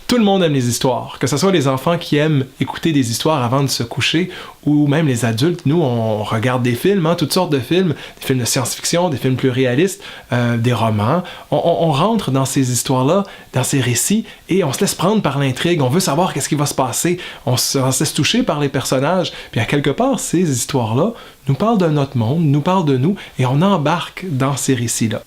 Tout le monde aime les histoires, que ce soit les enfants qui aiment écouter des histoires avant de se coucher, ou même les adultes. Nous, on regarde des films, toutes sortes de films, des films de science-fiction, des films plus réalistes, des romans. On rentre dans ces histoires-là, dans ces récits, et on se laisse prendre par l'intrigue. On veut savoir qu'est-ce qui va se passer. On se laisse toucher par les personnages. Puis à quelque part, ces histoires-là nous parlent de notre monde, nous parlent de nous, et on embarque dans ces récits-là.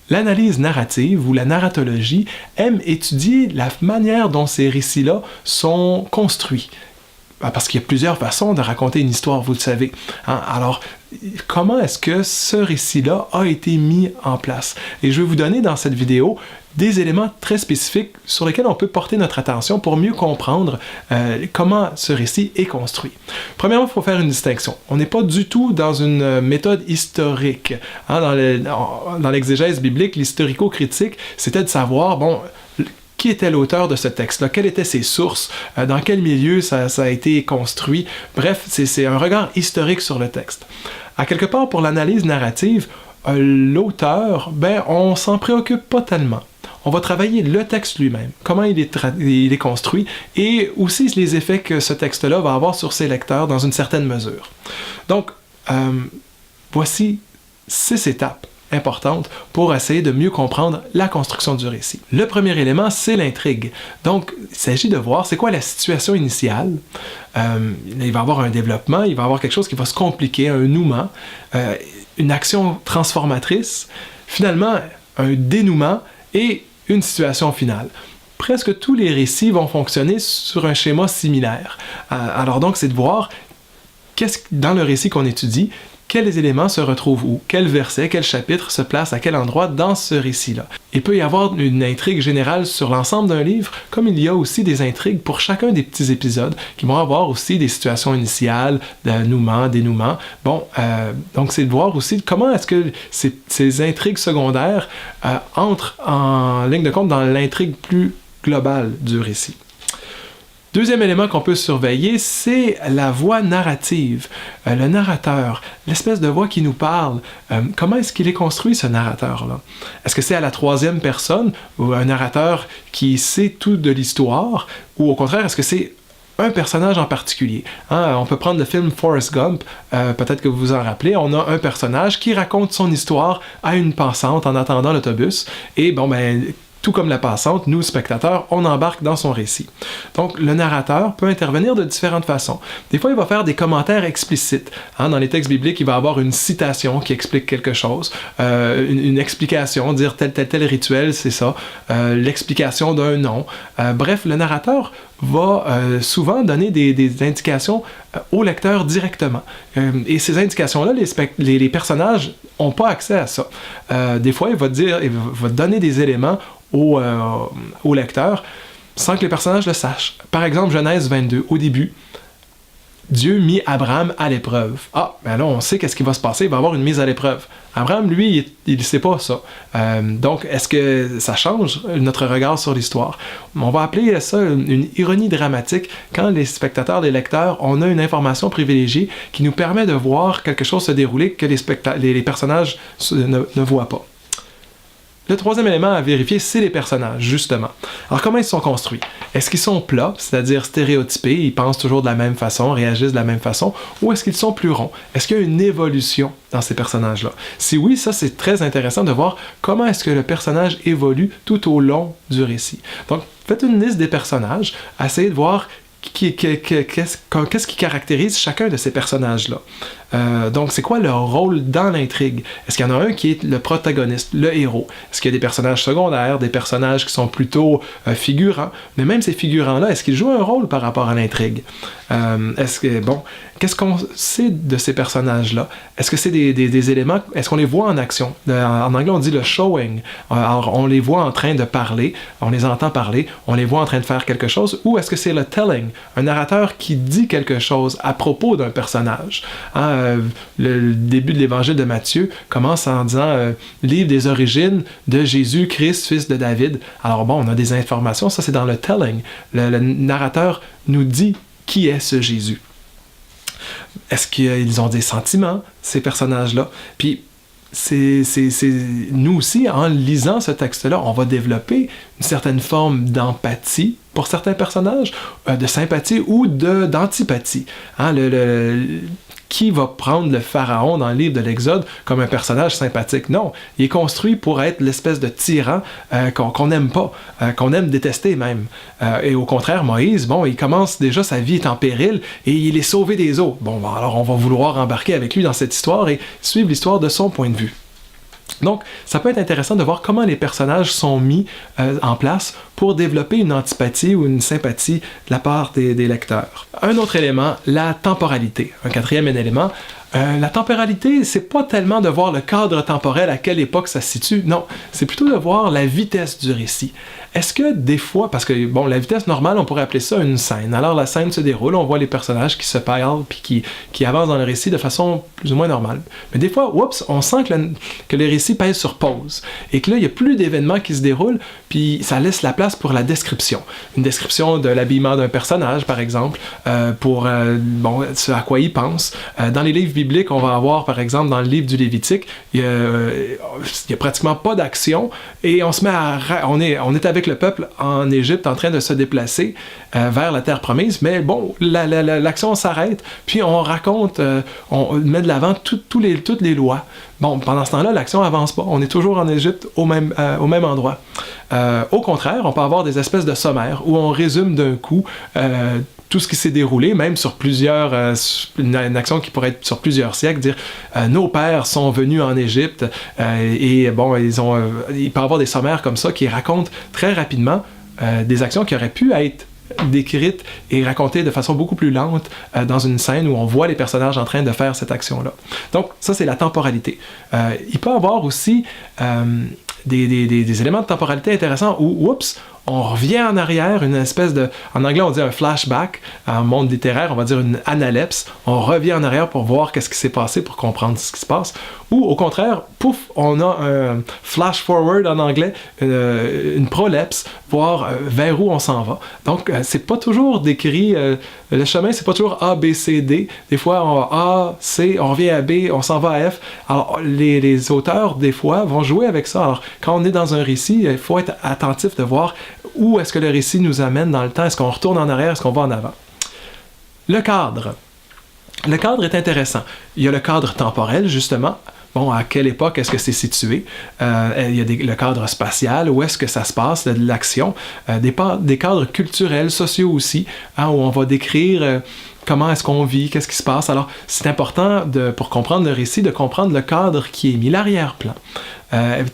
L'analyse narrative ou la narratologie aime étudier la manière dont ces récits-là sont construits. Parce qu'il y a plusieurs façons de raconter une histoire, vous le savez. Alors, comment est-ce que ce récit-là a été mis en place? Et je vais vous donner dans cette vidéo des éléments très spécifiques sur lesquels on peut porter notre attention pour mieux comprendre comment ce récit est construit. Premièrement, il faut faire une distinction. On n'est pas du tout dans une méthode historique. Dans l'exégèse biblique, l'historico-critique, c'était de savoir, qui était l'auteur de ce texte-là? Quelles étaient ses sources? Dans quel milieu ça a été construit? Bref, c'est un regard historique sur le texte. À quelque part, pour l'analyse narrative, l'auteur, on s'en préoccupe pas tellement. On va travailler le texte lui-même, comment il est construit, et aussi les effets que ce texte-là va avoir sur ses lecteurs dans une certaine mesure. Donc, voici 6 étapes importantes pour essayer de mieux comprendre la construction du récit. Le premier élément, c'est l'intrigue. Donc, il s'agit de voir c'est quoi la situation initiale. Il va y avoir un développement, il va y avoir quelque chose qui va se compliquer, un nouement, une action transformatrice, finalement un dénouement et une situation finale. Presque tous les récits vont fonctionner sur un schéma similaire. Alors donc, c'est de voir dans le récit qu'on étudie, quels éléments se retrouvent où, quel verset, quel chapitre se place à quel endroit dans ce récit-là. Il peut y avoir une intrigue générale sur l'ensemble d'un livre, comme il y a aussi des intrigues pour chacun des petits épisodes, qui vont avoir aussi des situations initiales, denouement, dénouement. Donc c'est de voir aussi comment est-ce que ces intrigues secondaires entrent en ligne de compte dans l'intrigue plus globale du récit. Deuxième élément qu'on peut surveiller, c'est la voix narrative, le narrateur, l'espèce de voix qui nous parle. Comment est-ce qu'il est construit, ce narrateur-là? Est-ce que c'est à la troisième personne, ou un narrateur qui sait tout de l'histoire, ou au contraire, est-ce que c'est un personnage en particulier? On peut prendre le film Forrest Gump, peut-être que vous vous en rappelez, on a un personnage qui raconte son histoire à une passante en attendant l'autobus, et tout comme la passante, nous, spectateurs, on embarque dans son récit. Donc, le narrateur peut intervenir de différentes façons. Des fois, il va faire des commentaires explicites. Dans les textes bibliques, il va avoir une citation qui explique quelque chose, une explication, dire tel rituel, c'est ça, l'explication d'un nom. Bref, le narrateur va souvent donner des indications au lecteur directement. Et ces indications-là, les personnages n'ont pas accès à ça. Des fois, il va donner des éléments au lecteur sans que les personnages le sachent. Par exemple, Genèse 22, au début, Dieu mit Abraham à l'épreuve. Là, on sait qu'est-ce qui va se passer, il va y avoir une mise à l'épreuve. Abraham, lui, il ne sait pas ça. Donc, est-ce que ça change notre regard sur l'histoire? On va appeler ça une ironie dramatique. Quand les spectateurs, les lecteurs, on a une information privilégiée qui nous permet de voir quelque chose se dérouler que les personnages ne voient pas. Le troisième élément à vérifier, c'est les personnages, justement. Alors, comment ils sont construits? Est-ce qu'ils sont plats, c'est-à-dire stéréotypés, ils pensent toujours de la même façon, réagissent de la même façon, ou est-ce qu'ils sont plus ronds? Est-ce qu'il y a une évolution dans ces personnages-là? Si oui, ça, c'est très intéressant de voir comment est-ce que le personnage évolue tout au long du récit. Donc, faites une liste des personnages, essayez de voir qu'est-ce qui caractérise chacun de ces personnages-là. Donc, c'est quoi leur rôle dans l'intrigue? Est-ce qu'il y en a un qui est le protagoniste, le héros? Est-ce qu'il y a des personnages secondaires, des personnages qui sont plutôt figurants? Mais même ces figurants-là, est-ce qu'ils jouent un rôle par rapport à l'intrigue? Qu'est-ce qu'on sait de ces personnages-là? Est-ce que c'est des éléments, est-ce qu'on les voit en action? En anglais, on dit le showing. Alors, on les voit en train de parler, on les entend parler, on les voit en train de faire quelque chose, ou est-ce que c'est le telling, un narrateur qui dit quelque chose à propos d'un personnage? Le début de l'évangile de Matthieu commence en disant livre des origines de Jésus-Christ, fils de David. Alors on a des informations, ça c'est dans le telling. Le narrateur nous dit qui est ce Jésus. Est-ce qu'ils ont des sentiments, ces personnages-là? Puis, nous aussi, en lisant ce texte-là, on va développer une certaine forme d'empathie pour certains personnages, de sympathie ou d'antipathie. Hein, qui va prendre le pharaon dans le livre de l'Exode comme un personnage sympathique? Non, il est construit pour être l'espèce de tyran qu'on n'aime pas, qu'on aime détester même. Et au contraire, Moïse, bon, il commence déjà, sa vie est en péril et il est sauvé des eaux. Bon, alors on va vouloir embarquer avec lui dans cette histoire et suivre l'histoire de son point de vue. Donc, ça peut être intéressant de voir comment les personnages sont mis en place pour développer une antipathie ou une sympathie de la part des lecteurs. Un autre élément, la temporalité. Un quatrième élément, la temporalité, c'est pas tellement de voir le cadre temporel à quelle époque ça se situe, non, c'est plutôt de voir la vitesse du récit. Est-ce que des fois, parce que bon, la vitesse normale, on pourrait appeler ça une scène. Alors la scène se déroule, on voit les personnages qui se parlent puis qui avancent dans le récit de façon plus ou moins normale. Mais des fois, oups, on sent que le récit pèse sur pause et que là, il n'y a plus d'événements qui se déroulent, puis ça laisse la place pour la description. Une description de l'habillement d'un personnage, par exemple, pour ce à quoi il pense. Dans les livres bibliques, on va avoir, par exemple, dans le livre du Lévitique, il y a pratiquement pas d'action et on se met on est avec le peuple en Égypte en train de se déplacer vers la terre promise, mais bon, l'action s'arrête, puis on raconte, on met de l'avant toutes les lois. Bon, pendant ce temps-là, l'action avance pas. On est toujours en Égypte au même endroit. Au contraire, on peut avoir des espèces de sommaires où on résume d'un coup tout ce qui s'est déroulé, même sur plusieurs... une action qui pourrait être sur plusieurs siècles, dire nos pères sont venus en Égypte et bon, il peut y avoir des sommaires comme ça qui racontent très rapidement des actions qui auraient pu être décrites et racontées de façon beaucoup plus lente dans une scène où on voit les personnages en train de faire cette action-là. Donc, ça, c'est la temporalité. Il peut y avoir aussi des éléments de temporalité intéressants où, oups, on revient en arrière, une espèce de... En anglais, on dit un flashback. En monde littéraire, on va dire une analepse. On revient en arrière pour voir qu'est-ce qui s'est passé, pour comprendre ce qui se passe. Ou, au contraire, pouf, on a un flash forward en anglais, une prolepse, voir vers où on s'en va. Donc, c'est pas toujours décrit... le chemin, c'est pas toujours A, B, C, D. Des fois, on va A, C, on revient à B, on s'en va à F. Alors, les auteurs, des fois, vont jouer avec ça. Alors, quand on est dans un récit, il faut être attentif de voir où est-ce que le récit nous amène dans le temps. Est-ce qu'on retourne en arrière? Est-ce qu'on va en avant? Le cadre. Le cadre est intéressant. Il y a le cadre temporel, justement. Bon, à quelle époque est-ce que c'est situé? Il y a le cadre spatial, où est-ce que ça se passe, l'action. Des cadres culturels, sociaux aussi, hein, où on va décrire... comment est-ce qu'on vit, qu'est-ce qui se passe. Alors, c'est important, pour comprendre le récit, de comprendre le cadre qui est mis, l'arrière-plan.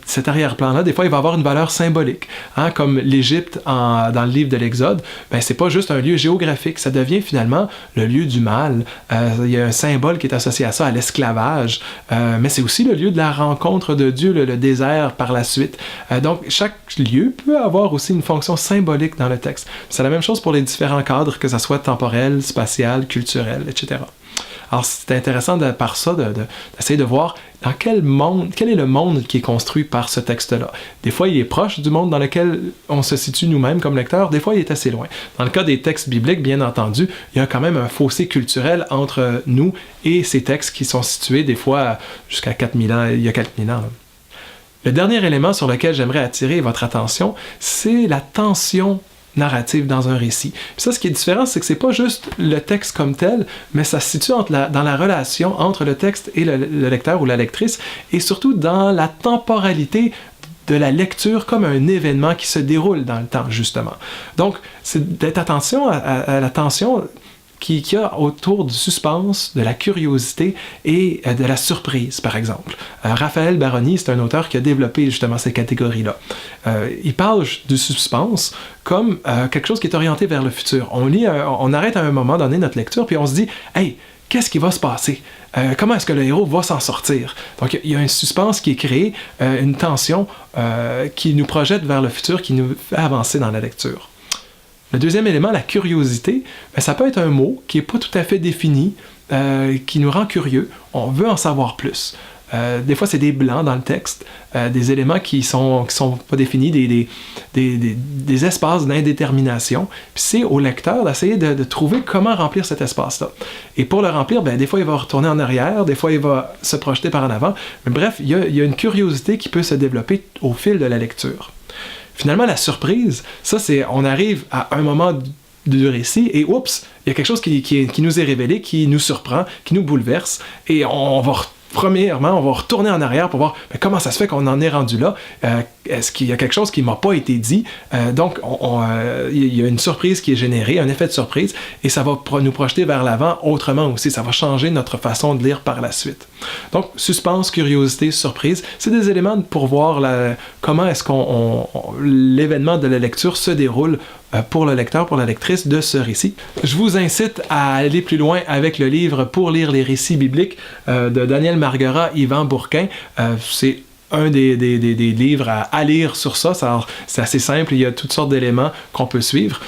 Cet arrière-plan-là, des fois, il va avoir une valeur symbolique. Hein, comme l'Égypte dans le livre de l'Exode, ben, c'est pas juste un lieu géographique, ça devient finalement le lieu du mal. Il y a un symbole qui est associé à ça, à l'esclavage, mais c'est aussi le lieu de la rencontre de Dieu, le désert par la suite. Donc, chaque lieu peut avoir aussi une fonction symbolique dans le texte. C'est la même chose pour les différents cadres, que ce soit temporel, spatial, culturel, etc. Alors, c'est intéressant par ça d'essayer de voir dans quel est le monde qui est construit par ce texte-là. Des fois, il est proche du monde dans lequel on se situe nous-mêmes comme lecteurs, des fois, il est assez loin. Dans le cas des textes bibliques, bien entendu, il y a quand même un fossé culturel entre nous et ces textes qui sont situés des fois jusqu'à 4000 ans, il y a 4000 ans. Là. Le dernier élément sur lequel j'aimerais attirer votre attention, c'est la tension narrative dans un récit. Puis ça, ce qui est différent, c'est que c'est pas juste le texte comme tel, mais ça se situe dans la relation entre le texte et le lecteur ou la lectrice, et surtout dans la temporalité de la lecture comme un événement qui se déroule dans le temps, justement. Donc, c'est d'être attention à la tension qu'il y a autour du suspense, de la curiosité et de la surprise, par exemple. Raphaël Baroni, c'est un auteur qui a développé justement ces catégories-là. Il parle du suspense comme quelque chose qui est orienté vers le futur. On arrête à un moment donné notre lecture, puis on se dit « Hey, qu'est-ce qui va se passer? Comment est-ce que le héros va s'en sortir? » Donc, il y a un suspense qui est créé, une tension qui nous projette vers le futur, qui nous fait avancer dans la lecture. Le deuxième élément, la curiosité, ça peut être un mot qui n'est pas tout à fait défini, qui nous rend curieux. On veut en savoir plus. Des fois, c'est des blancs dans le texte, des éléments qui sont pas définis, des espaces d'indétermination. Puis c'est au lecteur d'essayer de trouver comment remplir cet espace-là. Et pour le remplir, des fois, il va retourner en arrière, des fois, il va se projeter par en avant. Mais bref, il y a une curiosité qui peut se développer au fil de la lecture. Finalement, la surprise, ça, c'est on arrive à un moment du récit et oups, il y a quelque chose qui nous est révélé, qui nous surprend, qui nous bouleverse et premièrement, on va retourner en arrière pour voir comment ça se fait qu'on en est rendu là. Est-ce qu'il y a quelque chose qui ne m'a pas été dit? Donc, il y a une surprise qui est générée, un effet de surprise, et ça va nous projeter vers l'avant autrement aussi. Ça va changer notre façon de lire par la suite. Donc, suspense, curiosité, surprise, c'est des éléments pour voir comment est-ce l'événement de la lecture se déroule pour le lecteur, pour la lectrice de ce récit. Je vous incite à aller plus loin avec le livre Pour lire les récits bibliques de Daniel Marguerat, Yvan Bourquin. C'est un des livres à lire sur ça. C'est assez simple, il y a toutes sortes d'éléments qu'on peut suivre.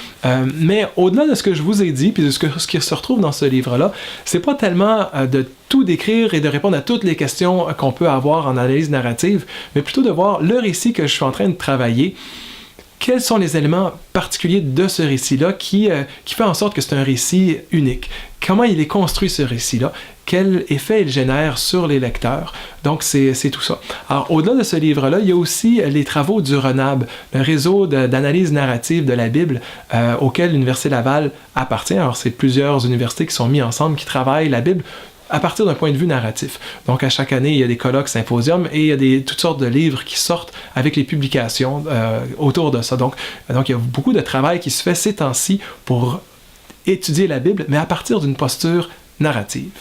Mais au-delà de ce que je vous ai dit, puis de ce qui se retrouve dans ce livre-là, c'est pas tellement de tout décrire et de répondre à toutes les questions qu'on peut avoir en analyse narrative, mais plutôt de voir le récit que je suis en train de travailler. Quels sont les éléments particuliers de ce récit-là qui fait en sorte que c'est un récit unique? Comment il est construit, ce récit-là? Quel effet il génère sur les lecteurs? Donc, c'est tout ça. Alors, au-delà de ce livre-là, il y a aussi les travaux du RENAB, le réseau d'analyse narrative de la Bible auquel l'Université Laval appartient. Alors, c'est plusieurs universités qui sont mises ensemble, qui travaillent la Bible à partir d'un point de vue narratif. Donc, à chaque année, il y a des colloques, symposiums, et il y a toutes sortes de livres qui sortent avec les publications autour de ça. Donc, il y a beaucoup de travail qui se fait ces temps-ci pour étudier la Bible, mais à partir d'une posture narrative.